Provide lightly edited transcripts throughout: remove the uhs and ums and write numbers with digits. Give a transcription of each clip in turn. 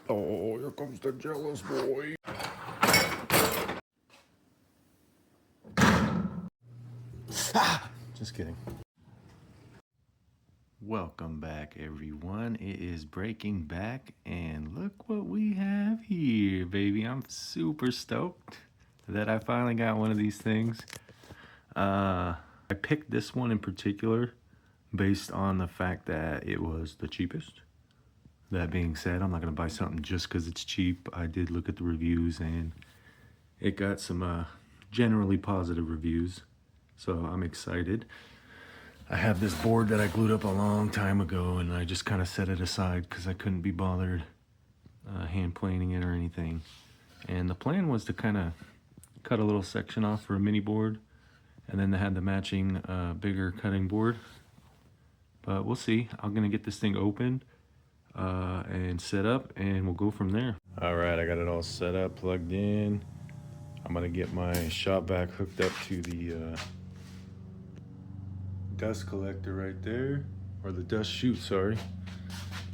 Oh, here comes the jealous boy. Just kidding. Welcome back, everyone. It is Breaking Back, and look what we have here, baby. I'm super stoked that I finally got one of these things. I picked this one in particular based on the fact that it was the cheapest. That being said, I'm not going to buy something just because it's cheap. I did look at the reviews, and it got some generally positive reviews, so I'm excited. I have this board that I glued up a long time ago, and I just kind of set it aside because I couldn't be bothered hand planing it or anything. And the plan was to kind of cut a little section off for a mini board, and then they had the matching bigger cutting board. But we'll see. I'm gonna get this thing open and set up, and we'll go from there. All right, I got it all set up, plugged in. I'm gonna get my shop vac hooked up to the dust collector right there, or the dust chute, sorry.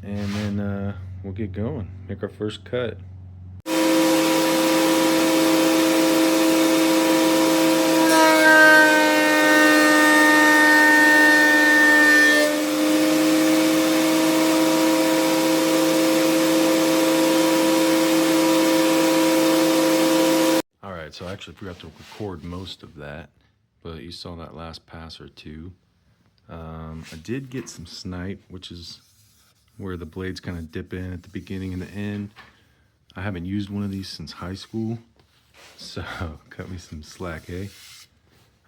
And then we'll get going, make our first cut. All right, so I actually forgot to record most of that, but you saw that last pass or two. I did get some snipe, which is where the blades kind of dip in at the beginning and the end. I haven't used one of these since high school, so cut me some slack, eh?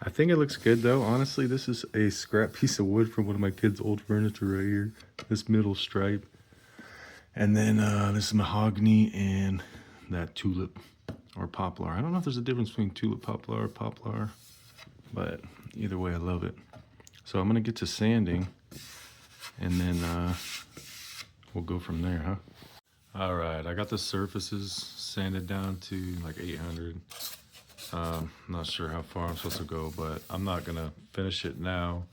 I think it looks good though. Honestly, this is a scrap piece of wood from one of my kids' old furniture right here. This middle stripe. And then this is mahogany and that tulip or poplar. I don't know if there's a difference between tulip poplar or poplar, but either way, I love it. So I'm gonna get to sanding, and then we'll go from there, huh? All right, I got the surfaces sanded down to like 800. Not sure how far I'm supposed to go, but I'm not gonna finish it now.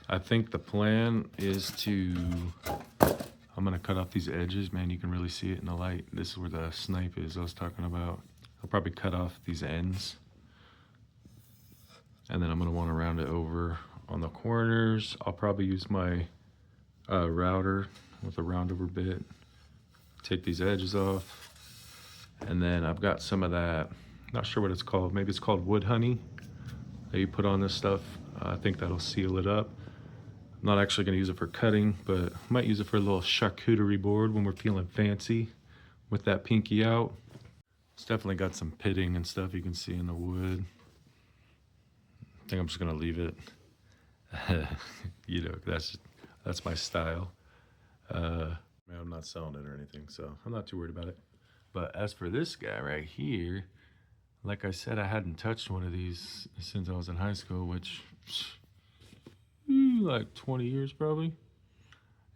I think the plan is I'm gonna cut off these edges. Man, you can really see it in the light. This is where the snipe is I was talking about. I'll probably cut off these ends, and then I'm gonna wanna round it over on the corners. I'll probably use my router with a round over bit, take these edges off, and then I've got some of that, not sure what it's called, maybe it's called wood honey that you put on this stuff. I think that'll seal it up. I'm not actually gonna use it for cutting, but I might use it for a little charcuterie board when we're feeling fancy with that pinky out. It's definitely got some pitting and stuff you can see in the wood. I think I'm just gonna leave it. You know, that's my style. I'm not selling it or anything, so I'm not too worried about it. But as for this guy right here, like I said, I hadn't touched one of these since I was in high school, which like 20 years probably.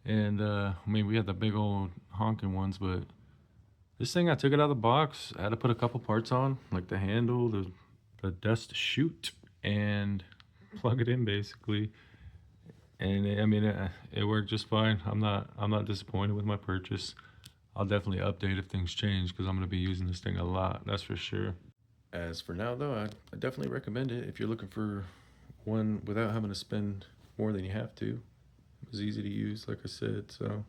And I mean, we had the big old honking ones, but this thing, I took it out of the box. I had to put a couple parts on, like the handle, the dust chute, and plug it in basically. And it worked just fine. I'm not disappointed with my purchase. I'll definitely update if things change because I'm gonna be using this thing a lot, that's for sure. As for now though, I definitely recommend it if you're looking for one without having to spend more than you have to. It was easy to use, like I said, so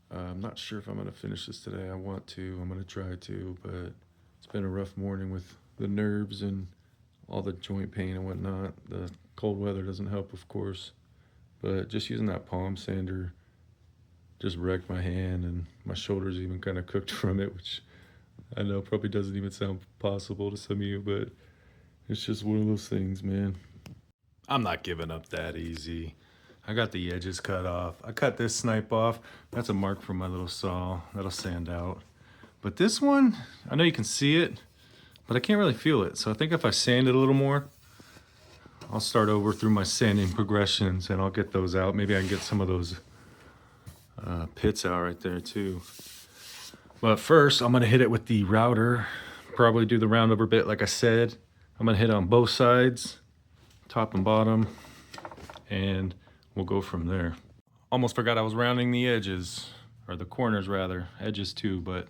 I'm not sure if I'm gonna finish this today. I want to, I'm gonna try to, but it's been a rough morning with the nerves and all the joint pain and whatnot. The cold weather doesn't help, of course, but just using that palm sander just wrecked my hand, and my shoulder's even kind of cooked from it, which I know probably doesn't even sound possible to some of you, but it's just one of those things, man. I'm not giving up that easy. I got the edges cut off. I cut this snipe off. That's a mark from my little saw. That'll sand out. But this one, I know you can see it, but I can't really feel it. So I think if I sand it a little more, I'll start over through my sanding progressions and I'll get those out. Maybe I can get some of those pits out right there too. But first, I'm gonna hit it with the router. Probably do the round over bit like I said. I'm gonna hit on both sides, top and bottom, and we'll go from there. Almost forgot I was rounding the edges. or the corners rather, edges too, but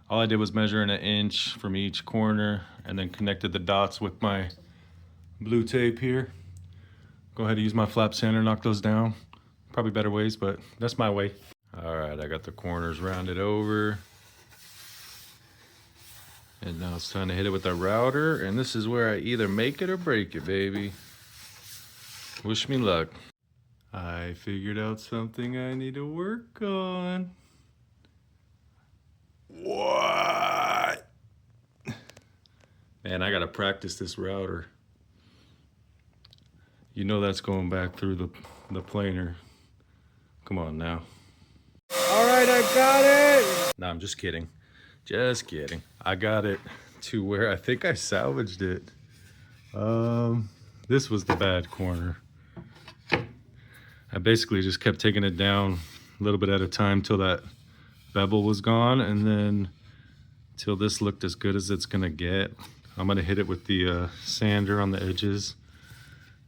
all I did was measure in 1" from each corner and then connected the dots with my blue tape here. Go ahead and use my flap sander, knock those down. Probably better ways, but that's my way. All right, I got the corners rounded over. And now it's time to hit it with a router, and this is where I either make it or break it, baby. Wish me luck. I figured out something I need to work on. What? Man, I gotta practice this router. You know that's going back through the planer. Come on now. All right, I got it. No, I'm just kidding. Just kidding. I got it to where I think I salvaged it. This was the bad corner. I basically just kept taking it down a little bit at a time till that bevel was gone, and then till this looked as good as it's gonna get. I'm gonna hit it with the sander on the edges.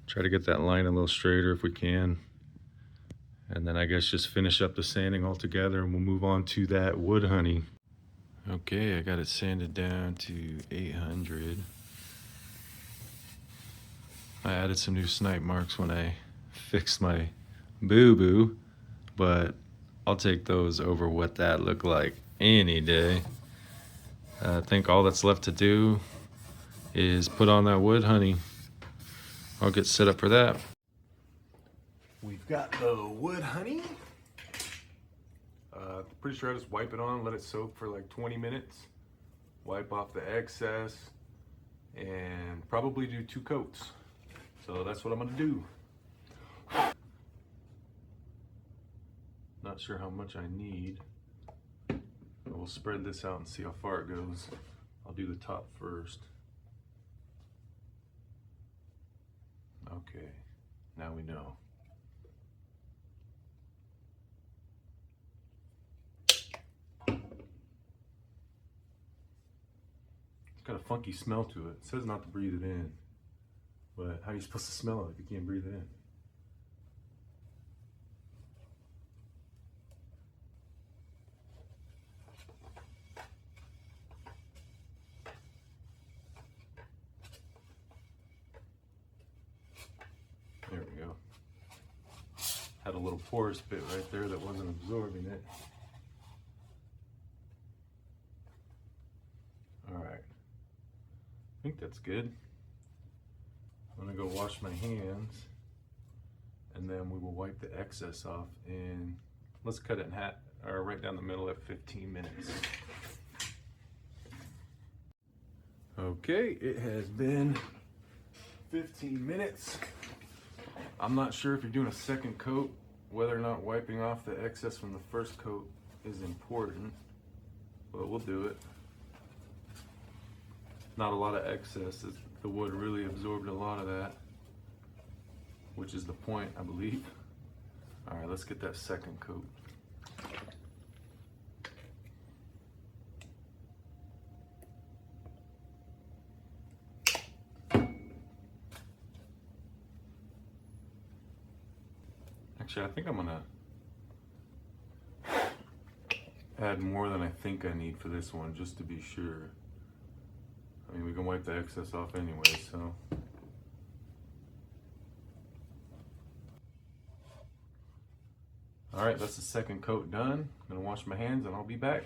Try to get that line a little straighter if we can. And then I guess just finish up the sanding altogether, and we'll move on to that wood honey. Okay, I got it sanded down to 800. I added some new snipe marks when I fixed my boo-boo, but I'll take those over what that looked like any day. I think all that's left to do is put on that wood honey. I'll get set up for that. We've got the wood honey. Pretty sure I just wipe it on, let it soak for like 20 minutes. Wipe off the excess and probably do 2 coats. So that's what I'm gonna do. Not sure how much I need. But we'll spread this out and see how far it goes. I'll do the top first. Okay, now we know. Got a funky smell to it. It says not to breathe it in, but how are you supposed to smell it if you can't breathe it in? There we go. Had a little porous bit right there that wasn't absorbing it. All right. I think that's good. I'm gonna go wash my hands, and then we will wipe the excess off, and let's cut it in half, or right down the middle at 15 minutes. Okay, it has been 15 minutes. I'm not sure if you're doing a second coat, whether or not wiping off the excess from the first coat is important, but we'll do it. Not a lot of excess. The wood really absorbed a lot of that, which is the point, I believe. All right, let's get that second coat. Actually, I think I'm gonna add more than I think I need for this one, just to be sure. I mean, we can wipe the excess off anyway, so. All right, that's the second coat done. I'm gonna wash my hands and I'll be back.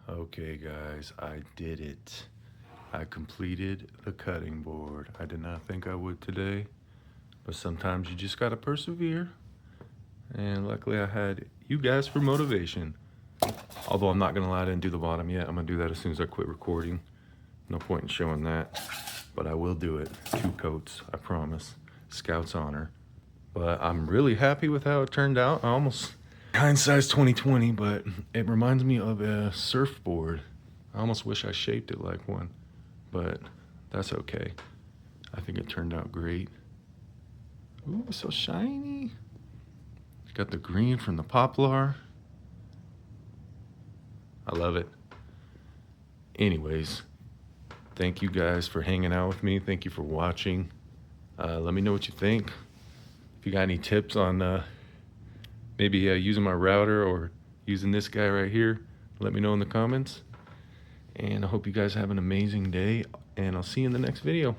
Okay guys, I did it. I completed the cutting board. I did not think I would today, but sometimes you just gotta persevere. And luckily I had you guys for motivation. Although I'm not gonna lie, I didn't do the bottom yet. I'm gonna do that as soon as I quit recording. No point in showing that, but I will do it. 2 coats, I promise. Scout's honor. But I'm really happy with how it turned out. Hindsight's 2020, but it reminds me of a surfboard. I almost wish I shaped it like one, but that's okay. I think it turned out great. Ooh, so shiny. Got the green from the poplar. I love it. Anyways, thank you guys for hanging out with me. Thank you for watching. Let me know what you think. If you got any tips on maybe using my router or using this guy right here, let me know in the comments. And I hope you guys have an amazing day, and I'll see you in the next video.